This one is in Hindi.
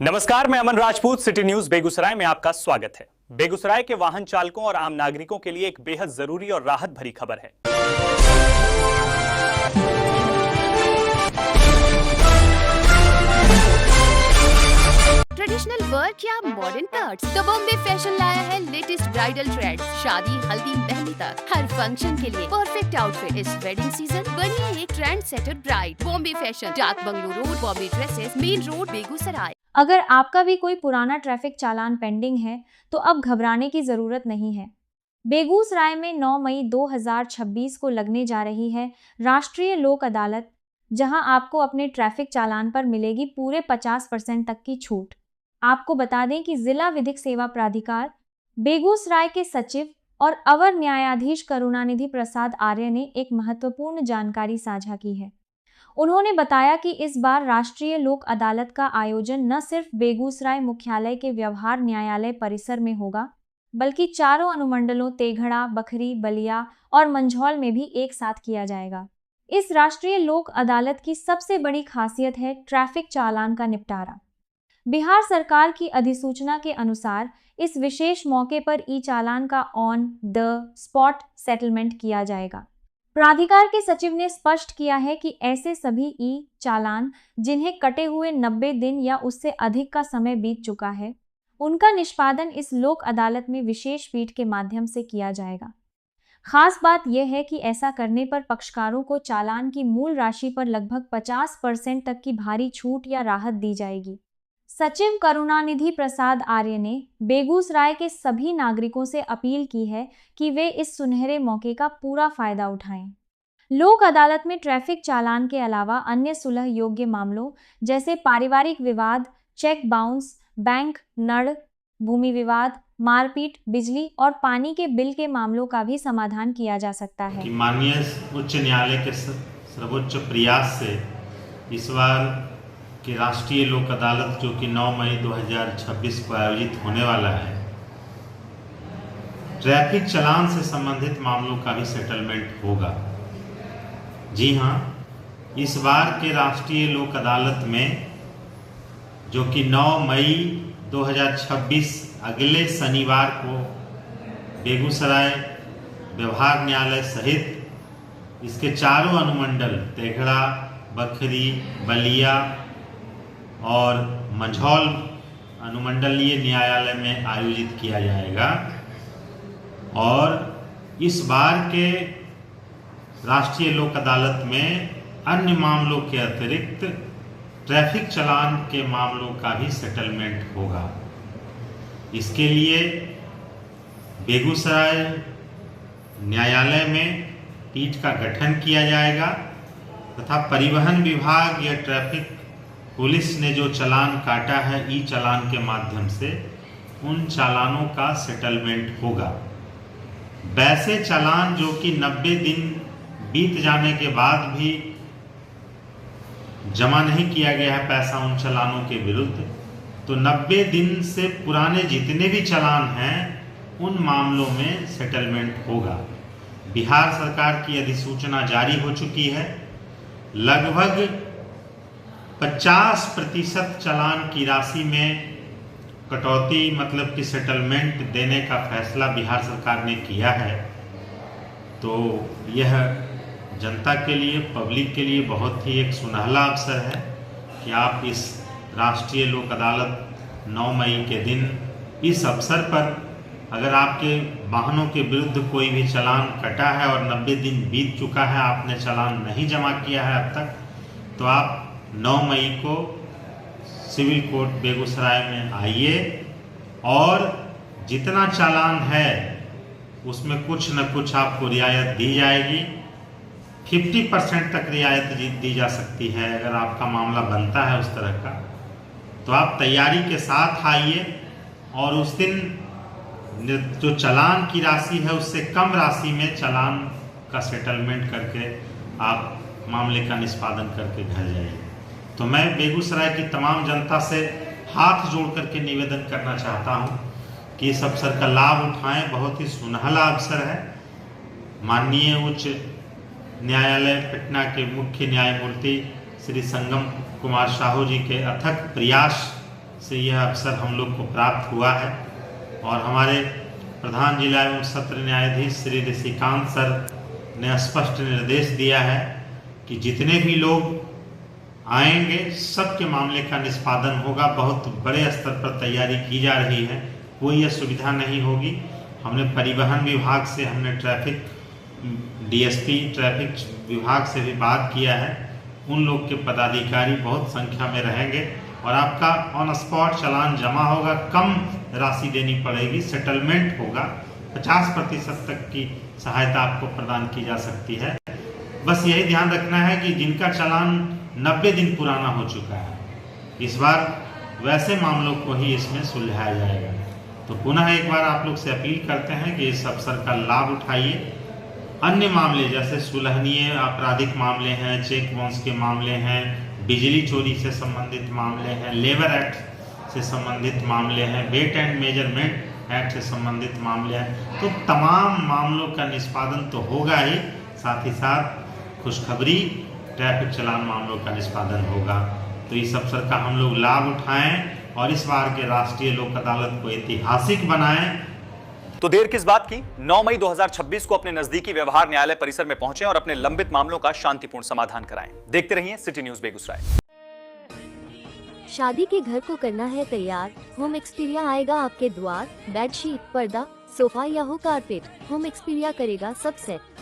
नमस्कार, मैं अमन राजपूत, सिटी न्यूज बेगूसराय में आपका स्वागत है। बेगूसराय के वाहन चालकों और आम नागरिकों के लिए एक बेहद जरूरी और राहत भरी खबर है। ट्रेडिशनल वर्क या मॉडर्न कट्स, तो बॉम्बे फैशन लाया है लेटेस्ट ब्राइडल ट्रेंड्स। शादी, हल्दी, मेहंदी तक हर फंक्शन के लिए परफेक्ट आउटफिट। इस वेडिंग सीजन बनिए एक trend setter bride. Bombay fashion, Dak bungalow road, Bombay dresses, main road, Begusarai. अगर आपका भी कोई पुराना ट्रैफिक चालान पेंडिंग है तो अब घबराने की जरूरत नहीं है। बेगूसराय में 9 मई 2026 को लगने जा रही है राष्ट्रीय लोक अदालत, जहां आपको अपने ट्रैफिक चालान पर मिलेगी पूरे 50% तक की छूट। आपको बता दें कि जिला विधिक सेवा प्राधिकार बेगूसराय के सचिव और अवर न्यायाधीश करुणानिधि प्रसाद आर्य ने एक महत्वपूर्ण जानकारी साझा की है। उन्होंने बताया कि इस बार राष्ट्रीय लोक अदालत का आयोजन न सिर्फ बेगूसराय मुख्यालय के व्यवहार न्यायालय परिसर में होगा, बल्कि चारों अनुमंडलों तेघड़ा, बखरी, बलिया और मंझौल में भी एक साथ किया जाएगा। इस राष्ट्रीय लोक अदालत की सबसे बड़ी खासियत है ट्रैफिक चालान का निपटारा। बिहार सरकार की अधिसूचना के अनुसार इस विशेष मौके पर ई चालान का ऑन द स्पॉट सेटलमेंट किया जाएगा। प्राधिकार के सचिव ने स्पष्ट किया है कि ऐसे सभी ई चालान जिन्हें कटे हुए 90 दिन या उससे अधिक का समय बीत चुका है, उनका निष्पादन इस लोक अदालत में विशेष पीठ के माध्यम से किया जाएगा। खास बात यह है कि ऐसा करने पर पक्षकारों को चालान की मूल राशि पर लगभग 50% तक की भारी छूट या राहत दी जाएगी। सचिव करुणानिधि प्रसाद आर्य ने बेगूसराय के सभी नागरिकों से अपील की है कि वे इस सुनहरे मौके का पूरा फायदा उठाएं। लोक अदालत में ट्रैफिक चालान के अलावा अन्य सुलह योग्य मामलों जैसे पारिवारिक विवाद, चेक बाउंस, बैंक नड़, भूमि विवाद, मारपीट, बिजली और पानी के बिल के मामलों का भी समाधान किया जा सकता है। माननीय उच्च न्यायालय के सर्वोच्च प्रयास से इस बार कि राष्ट्रीय लोक अदालत जो कि 9 मई 2026 को आयोजित होने वाला है, ट्रैफिक चालान से संबंधित मामलों का भी सेटलमेंट होगा। जी हाँ, इस बार के राष्ट्रीय लोक अदालत में जो कि 9 मई 2026 अगले शनिवार को बेगूसराय व्यवहार न्यायालय सहित इसके चारों अनुमंडल तेघड़ा, बखरी, बलिया और मंझौल अनुमंडलीय न्यायालय में आयोजित किया जाएगा। और इस बार के राष्ट्रीय लोक अदालत में अन्य मामलों के अतिरिक्त ट्रैफिक चालान के मामलों का भी सेटलमेंट होगा। इसके लिए बेगूसराय न्यायालय में पीठ का गठन किया जाएगा तथा परिवहन विभाग या ट्रैफिक पुलिस ने जो चालान काटा है ई चालान के माध्यम से उन चालानों का सेटलमेंट होगा। वैसे चालान जो कि 90 दिन बीत जाने के बाद भी जमा नहीं किया गया है पैसा उन चालानों के विरुद्ध, तो 90 दिन से पुराने जितने भी चालान हैं उन मामलों में सेटलमेंट होगा। बिहार सरकार की अधिसूचना जारी हो चुकी है। लगभग 50% चालान की राशि में कटौती मतलब कि सेटलमेंट देने का फैसला बिहार सरकार ने किया है। तो यह जनता के लिए, पब्लिक के लिए बहुत ही एक सुनहला अवसर है कि आप इस राष्ट्रीय लोक अदालत 9 मई के दिन इस अवसर पर अगर आपके वाहनों के विरुद्ध कोई भी चालान कटा है और 90 दिन बीत चुका है, आपने चालान नहीं जमा किया है अब तक, तो आप 9 मई को सिविल कोर्ट बेगूसराय में आइए और जितना चालान है उसमें कुछ न कुछ आपको रियायत दी जाएगी। 50% तक रियायत दी जा सकती है अगर आपका मामला बनता है उस तरह का। तो आप तैयारी के साथ आइए और उस दिन जो चालान की राशि है उससे कम राशि में चालान का सेटलमेंट करके आप मामले का निष्पादन करके घर जाइए। तो मैं बेगूसराय की तमाम जनता से हाथ जोड़ करके निवेदन करना चाहता हूं कि इस अवसर का लाभ उठाएं। बहुत ही सुनहला अवसर है। माननीय उच्च न्यायालय पटना के मुख्य न्यायमूर्ति श्री संगम कुमार साहू जी के अथक प्रयास से यह अवसर हम लोग को प्राप्त हुआ है और हमारे प्रधान जिला एवं सत्र न्यायाधीश श्री ऋषिकांत सर ने स्पष्ट निर्देश दिया है कि जितने भी लोग आएंगे सबके मामले का निष्पादन होगा। बहुत बड़े स्तर पर तैयारी की जा रही है, कोई असुविधा नहीं होगी। हमने परिवहन विभाग से, हमने ट्रैफिक डीएसपी ट्रैफिक विभाग से भी बात किया है। उन लोग के पदाधिकारी बहुत संख्या में रहेंगे और आपका ऑन स्पॉट चालान जमा होगा, कम राशि देनी पड़ेगी, सेटलमेंट होगा, 50% तक की सहायता आपको प्रदान की जा सकती है। बस यही ध्यान रखना है कि जिनका चालान 90 दिन पुराना हो चुका है, इस बार वैसे मामलों को ही इसमें सुलझाया जाएगा। तो पुनः एक बार आप लोग से अपील करते हैं कि इस अवसर का लाभ उठाइए। अन्य मामले जैसे सुलहनीय आपराधिक मामले हैं, चेक बाउंस के मामले हैं, बिजली चोरी से संबंधित मामले हैं, लेबर एक्ट से संबंधित मामले हैं, वेट एंड मेजरमेंट एक्ट से संबंधित मामले हैं, तो तमाम मामलों का निष्पादन तो होगा ही, साथ ही साथ खुशखबरी ट्रैफिक चालान मामलों का निष्पादन होगा। तो इस अवसर का हम लोग लाभ उठाएं और इस बार के राष्ट्रीय लोक अदालत को ऐतिहासिक बनाएं। तो देर किस बात की, 9 मई 2026 को अपने नजदीकी व्यवहार न्यायालय परिसर में पहुंचें और अपने लंबित मामलों का शांतिपूर्ण समाधान कराएं। देखते रहिए सिटी न्यूज बेगूसराय। शादी के घर को करना है तैयार, होम एक्सपीरिया आएगा आपके द्वार। बेडशीट, पर्दा, सोफा या हो कारपेट, होम एक्सपीरिया करेगा सब सेट।